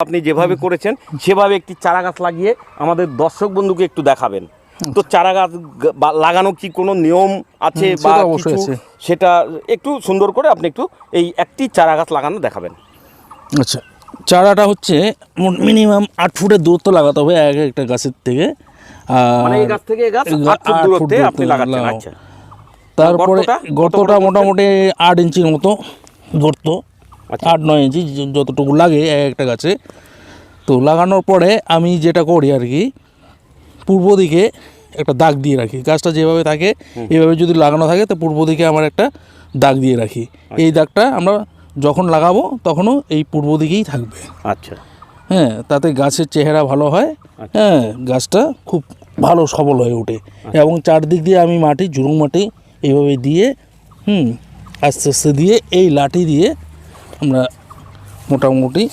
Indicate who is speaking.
Speaker 1: আপনি যেভাবে করেছেন সেভাবে একটি চারা গাছ লাগিয়ে আমাদের দর্শক বন্ধুকে একটু দেখাবেন। তো চারা গাছ লাগানো কি কোনো নিয়ম আছে বা কিছু, সেটা একটু সুন্দর করে আপনি একটু এই একটি চারা গাছ লাগানো দেখাবেন।
Speaker 2: আচ্ছা, চারাটা হচ্ছে মিনিমাম 8 ফুটের দূরত্ব লাগাতে হবে এক একটা গাছের থেকে।
Speaker 1: মানে এই গাছ থেকে এই গাছ 8 ফুট দূরত্বে আপনি লাগাচ্ছেন। আচ্ছা,
Speaker 2: তারপরে গর্তটা মোটামুটি 8 ইঞ্চির মতো গর্ত, 8-9 ইঞ্চি যতটুকু লাগে এক একটা গাছে। তো লাগানোর পরে আমি যেটা করি আর কি, পূর্ব দিকে একটা দাগ দিয়ে রাখি। গাছটা যেভাবে থাকে এইভাবে যদি লাগানো থাকে তো পূর্ব দিকে আমার একটা দাগ দিয়ে রাখি। এই দাগটা আমরা যখন লাগাবো তখনও এই পূর্ব দিকেই থাকবে।
Speaker 1: আচ্ছা,
Speaker 2: হ্যাঁ, তাতে গাছের চেহারা ভালো হয়। হ্যাঁ, গাছটা খুব ভালো সবল হয়ে ওঠে। এবং চারদিক দিয়ে আমি মাটি, ঝুড়ুং মাটি এইভাবে দিয়ে আস্তে আস্তে দিয়ে এই লাঠি দিয়ে আমরা মোটামুটি